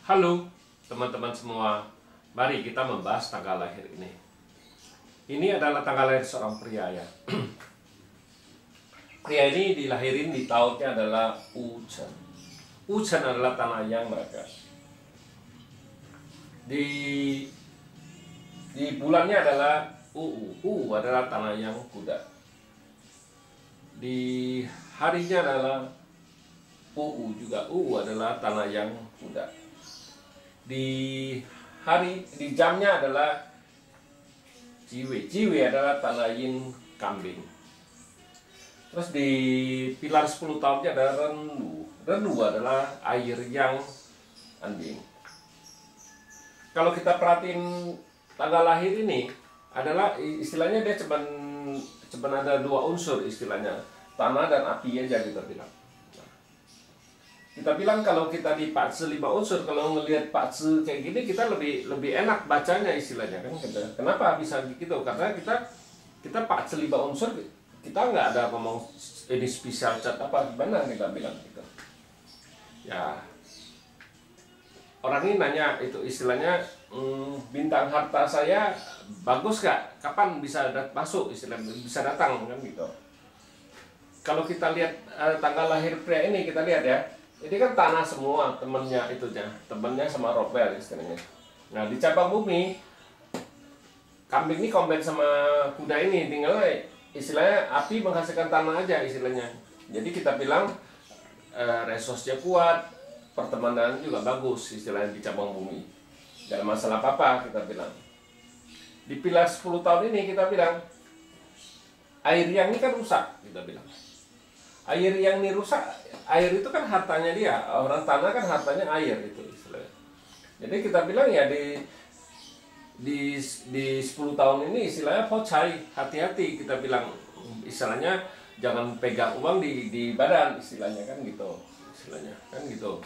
Halo teman-teman semua, mari kita membahas tanggal lahir ini. Ini adalah tanggal lahir seorang pria ya. Pria ini dilahirin di tahunnya adalah Uchen. Uchen adalah tanah yang mereka. Di bulannya adalah Uu adalah tanah yang kuda. Di harinya adalah juga Uu adalah tanah yang kuda. Di jamnya adalah Jiwe adalah tanah yin kambing. Terus di pilar 10 tahunnya ada Renu adalah air yang anjing. Kalau kita perhatiin tanggal lahir ini adalah istilahnya dia cuman ada dua unsur istilahnya, tanah dan api aja kita bilang. Kita bilang kalau kita di Patse 5 unsur, kalau ngelihat Patse kayak gini kita lebih enak bacanya istilahnya kan. Kenapa bisa gitu? Karena kita Patse 5 unsur, kita nggak ada ngomong ini spesial cat apa gimana kita bilang gitu. Ya, orang ini nanya itu istilahnya bintang harta saya bagus gak? Kapan bisa masuk istilahnya bisa datang kan gitu. Kalau kita lihat tanggal lahir pria ini kita lihat ya. Ini kan tanah semua temennya temennya sama Robel istilahnya. Nah di cabang bumi kambing ini kombin sama kuda ini, tinggal istilahnya api menghasilkan tanah aja istilahnya. Jadi kita bilang resosnya kuat, pertemanan juga bagus istilahnya di cabang bumi. Gak ada masalah apa-apa kita bilang. Di pilar 10 tahun ini kita bilang air yang ini kan rusak kita bilang. Air yang ini rusak, air itu kan hartanya dia, orang tanah kan hartanya air itu istilahnya. Jadi kita bilang ya di 10 tahun ini istilahnya pocai, hati-hati kita bilang istilahnya jangan pegang uang di badan istilahnya kan gitu, istilahnya kan gitu.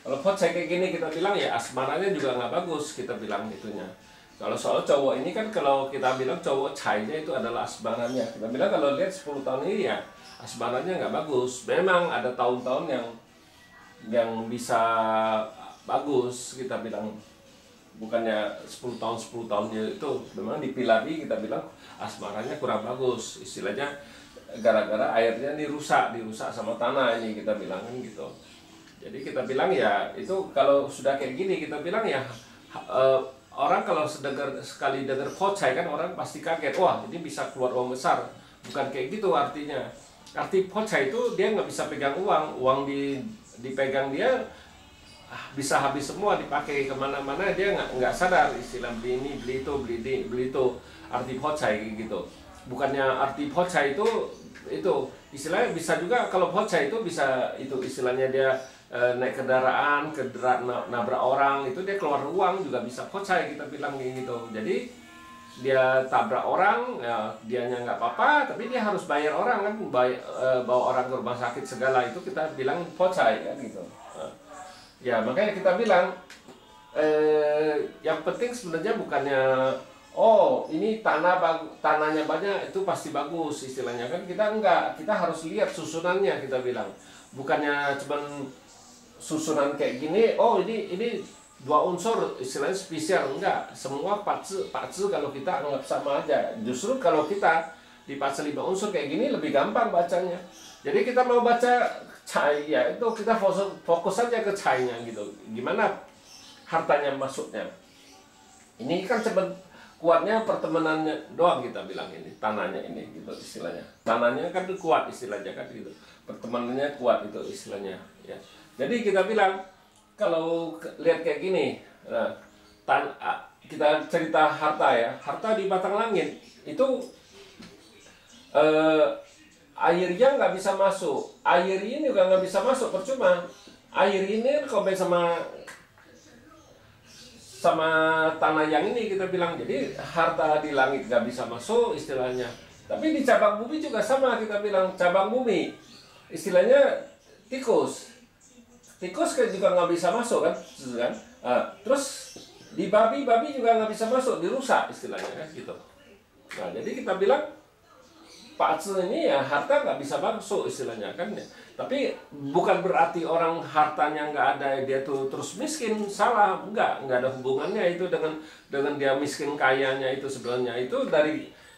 Kalau pocai kayak gini kita bilang ya asmaranya juga nggak bagus kita bilang itunya. Kalau soal cowok ini kan kalau kita bilang cowok cainya itu adalah asmarannya. Kita bilang kalau lihat 10 tahun ini ya asmarannya nggak bagus. Memang ada tahun-tahun yang bisa bagus kita bilang. Bukannya 10 tahunnya itu memang dipilari kita bilang asmarannya kurang bagus. Istilahnya gara-gara airnya dirusak sama tanah ini kita bilang kan gitu. Jadi kita bilang ya itu kalau sudah kayak gini kita bilang ya orang kalau sekali dengar pocai kan orang pasti kaget, wah ini bisa keluar uang besar. Bukan kayak gitu artinya. Arti pocai itu dia nggak bisa pegang uang dipegang dia bisa habis semua, dipakai kemana-mana dia nggak sadar istilah beli ini beli itu arti pocai gitu. Bukannya arti pocai itu istilahnya bisa juga kalau pocai itu bisa itu istilahnya dia naik kendaraan, nabrak orang itu dia keluar uang juga bisa pocai kita bilang gitu. Jadi dia tabrak orang, ya, dianya nggak apa-apa, tapi dia harus bayar orang kan, bawa orang ke rumah sakit segala itu kita bilang pocai kan gitu. Ya makanya kita bilang yang penting sebenarnya bukannya oh ini tanahnya banyak itu pasti bagus istilahnya kan, kita enggak, kita harus lihat susunannya kita bilang, bukannya cuman susunan kayak gini, oh ini dua unsur istilahnya spesial, enggak, semua patse kalau kita anggap sama aja. Justru kalau kita di patse 5 unsur kayak gini lebih gampang bacanya. Jadi kita mau baca cai ya itu kita fokus saja ke cainya gitu, gimana hartanya masuknya. Ini kan cuman kuatnya pertemanannya doang kita bilang, ini tanahnya ini gitu istilahnya, tanahnya kan kuat istilahnya kan gitu, pertemanannya kuat itu istilahnya ya. Jadi kita bilang kalau lihat kayak gini, nah, kita cerita harta ya, harta di batang langit itu airnya nggak bisa masuk, air ini juga nggak bisa masuk, percuma. Air ini komen sama tanah yang ini kita bilang, jadi harta di langit nggak bisa masuk istilahnya. Tapi di cabang bumi juga sama kita bilang, cabang bumi istilahnya tikus kan juga nggak bisa masuk kan. Terus di babi juga nggak bisa masuk, dirusak istilahnya kan gitu. Nah jadi kita bilang Pak Ce ini ya harta nggak bisa masuk istilahnya kan ya. Tapi bukan berarti orang hartanya nggak ada dia tuh terus miskin, salah, nggak ada hubungannya itu dengan dia miskin kayanya itu sebenarnya itu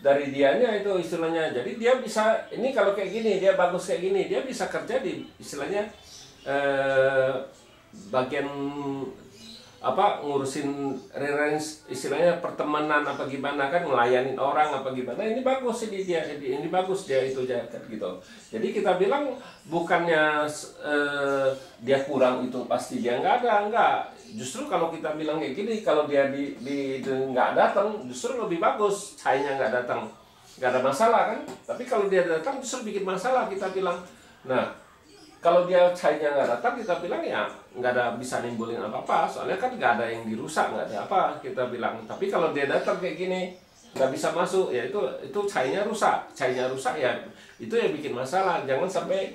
dari dianya itu istilahnya. Jadi dia bisa ini kalau kayak gini dia bagus kayak gini dia bisa kerja di istilahnya bagian apa ngurusin istilahnya pertemanan apa gimana kan ngelayanin orang apa gimana ini bagus ini bagus dia itu kan gitu. Jadi kita bilang bukannya dia kurang itu pasti dia nggak justru kalau kita bilang kayak gini kalau dia nggak datang justru lebih bagus cahayanya nggak datang nggak ada masalah kan. Tapi kalau dia datang justru bikin masalah kita bilang. Nah kalau dia cahayanya nggak datang kita bilang ya nggak ada bisa nimbulin apa-apa soalnya kan nggak ada yang dirusak nggak ada apa kita bilang. Tapi kalau dia datang kayak gini nggak bisa masuk ya itu cahayanya rusak ya itu yang bikin masalah jangan sampai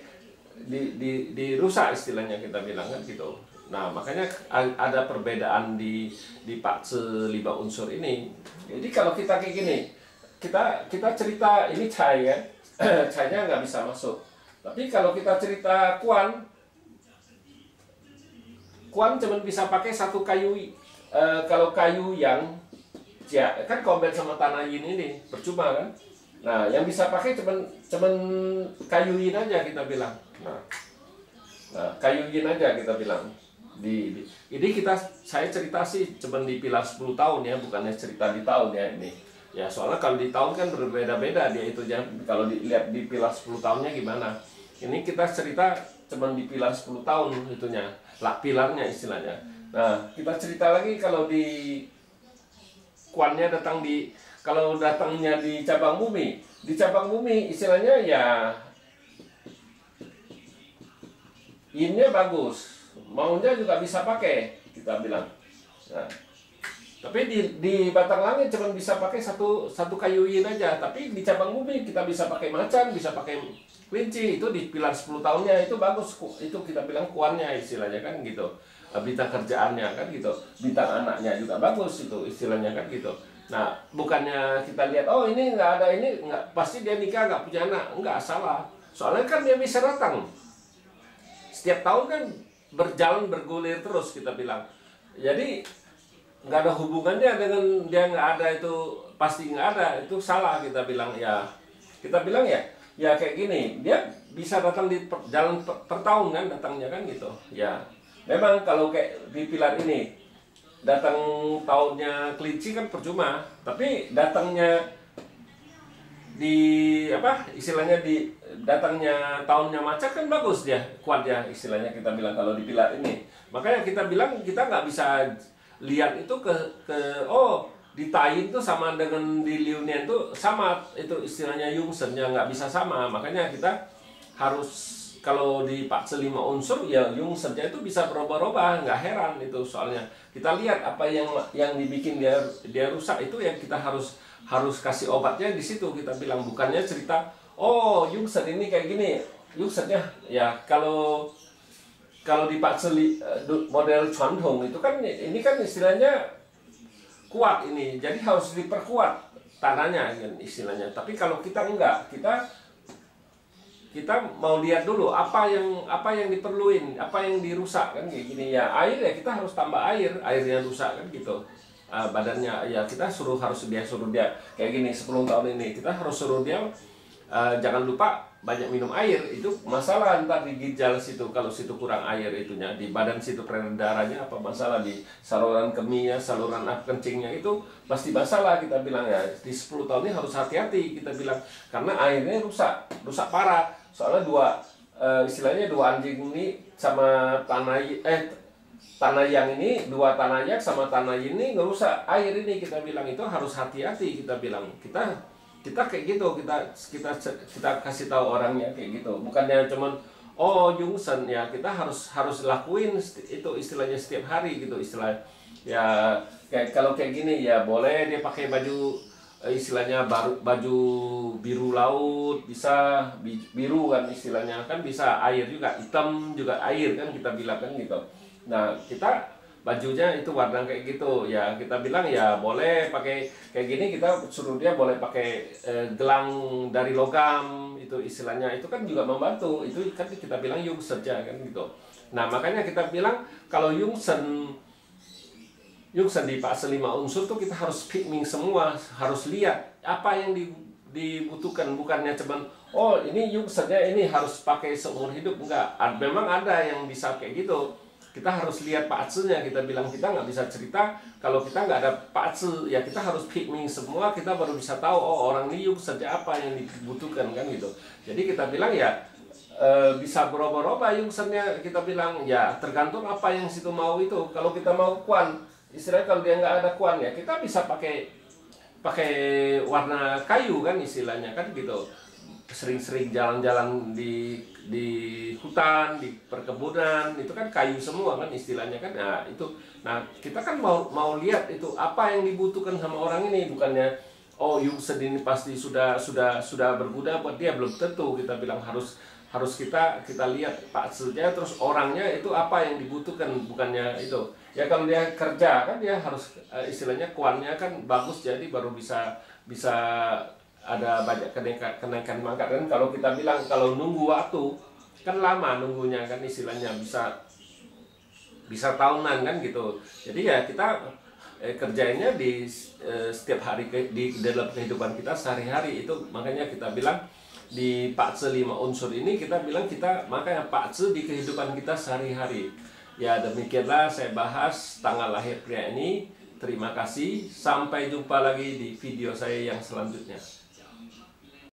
dirusak istilahnya kita bilang kan gitu. Nah makanya ada perbedaan di Pak Ce 5 unsur ini. Jadi kalau kita kayak gini kita cerita ini cahaya cahayanya nggak bisa masuk. Tapi kalau kita cerita Kuan cuma bisa pakai satu kayu. Kalau kayu yang ya, kan kombin sama tanah yin ini percuma kan. Nah yang bisa pakai cuman kayu yin aja kita bilang. Nah kayu yin aja kita bilang. Ini saya cerita sih cuman di pilar 10 tahun ya, bukannya cerita di tahun ya ini. Ya soalnya kalau di tahun kan berbeda-beda dia itu ya. Kalau dilihat di pilar 10 tahunnya gimana. Ini kita cerita cuman di pilar 10 tahun itunya, pilarnya istilahnya. Nah, kita cerita lagi kalau di Kuannya kalau datangnya di cabang bumi. Di cabang bumi istilahnya ya Yinnya bagus, maunya juga bisa pakai, kita bilang. Nah, tapi di batang langit cuma bisa pakai satu kayu yin aja. Tapi di cabang bumi kita bisa pakai macan, bisa pakai kelinci. Itu di pilar 10 tahunnya itu bagus. Itu kita bilang Kuannya istilahnya kan gitu. Bintang kerjaannya kan gitu. Bintang anaknya juga bagus itu istilahnya kan gitu. Nah bukannya kita lihat oh ini nggak ada ini nggak pasti dia nikah nggak punya anak, nggak, salah. Soalnya kan dia bisa datang. Setiap tahun kan bergulir terus kita bilang. Jadi nggak ada hubungannya dengan dia nggak ada itu pasti nggak ada, itu salah kita bilang ya. Kita bilang ya kayak gini dia bisa datang di jalan per tahun kan datangnya kan gitu ya. Memang kalau kayak di pilar ini datang tahunnya kelinci kan percuma, tapi datangnya di apa istilahnya datangnya tahunnya macan kan bagus dia kuat ya istilahnya kita bilang kalau di pilar ini. Makanya kita bilang kita nggak bisa lihat itu ke oh di Tayin tuh sama dengan di Liunian tuh sama itu istilahnya Yungsennya nggak bisa sama. Makanya kita harus kalau di Pak Ce 5 unsur ya Yungsennya itu bisa berubah-ubah, nggak heran itu soalnya. Kita lihat apa yang dibikin dia rusak itu yang kita harus kasih obatnya di situ kita bilang, bukannya cerita oh Yungsen ini kayak gini. Yungsennya ya kalau di Pak Ce model Chuantong itu kan ini kan istilahnya kuat ini, jadi harus diperkuat tanahnya istilahnya. Tapi kalau kita enggak, kita mau lihat dulu apa yang diperluin, apa yang dirusak kan kayak gini ya. Air ya kita harus tambah airnya rusak kan gitu. Badannya ya kita suruh dia kayak gini 10 tahun ini kita harus suruh dia jangan lupa banyak minum air. Itu masalah ntar di ginjal situ, kalau situ kurang air itunya, di badan situ peredaran darahnya apa masalah, di saluran kemihnya, saluran kencingnya itu pasti masalah kita bilang ya. Di 10 tahun ini harus hati-hati kita bilang karena airnya rusak parah. Soalnya istilahnya dua anjing ini sama tanah yang ini, dua tanah yak sama tanah ini ngerusak air ini kita bilang. Itu harus hati-hati kita bilang. Kita kayak gitu, kita kasih tahu orangnya kayak gitu. Bukannya cuman oh Yungsen ya, kita harus lakuin itu istilahnya setiap hari gitu istilah. Ya kayak kalau kayak gini ya boleh dia pakai baju istilahnya baju biru laut, bisa biru kan istilahnya kan, bisa air juga, hitam juga air kan kita bilang kan gitu. Nah kita bajunya itu warna kayak gitu ya, kita bilang ya boleh pakai kayak gini, kita suruh dia boleh pakai gelang dari logam, itu istilahnya itu kan juga membantu, itu kan kita bilang Yungsen ya kan gitu. Nah makanya kita bilang kalau Yungsen di fase 5 unsur tuh kita harus picking semua, harus lihat apa yang dibutuhkan, bukannya cuman oh ini Yungsennya ini harus pakai seumur hidup, enggak. Memang ada yang bisa kayak gitu. Kita harus lihat patsnya, kita bilang kita nggak bisa cerita kalau kita nggak ada patse, ya kita harus picking semua, kita baru bisa tahu oh orang ini Yungsen apa yang dibutuhkan kan gitu. Jadi kita bilang ya bisa berubah-ubah Yungsennya, kita bilang ya tergantung apa yang situ mau itu. Kalau kita mau kuan, istilahnya kalau dia nggak ada kuan ya kita bisa pakai warna kayu kan istilahnya kan gitu, sering-sering jalan-jalan di hutan, di perkebunan, itu kan kayu semua kan istilahnya kan. Nah itu, nah kita kan mau lihat itu apa yang dibutuhkan sama orang ini, bukannya oh Yungsen ini pasti sudah berguna buat dia, belum tentu. Kita bilang harus kita lihat paksudnya, terus orangnya itu apa yang dibutuhkan, bukannya itu ya. Kalau dia kerja kan dia harus istilahnya kuannya kan bagus, jadi baru bisa ada banyak kenaikan pangkat. Dan kalau kita bilang kalau nunggu waktu kan lama nunggunya kan istilahnya, bisa tahunan kan gitu. Jadi ya kita kerjainnya di setiap hari di dalam kehidupan kita sehari-hari itu. Makanya kita bilang di Pakse 5 unsur ini kita bilang kita makanya Pakse di kehidupan kita sehari-hari. Ya demikianlah saya bahas tanggal lahir pria ini. Terima kasih, sampai jumpa lagi di video saya yang selanjutnya.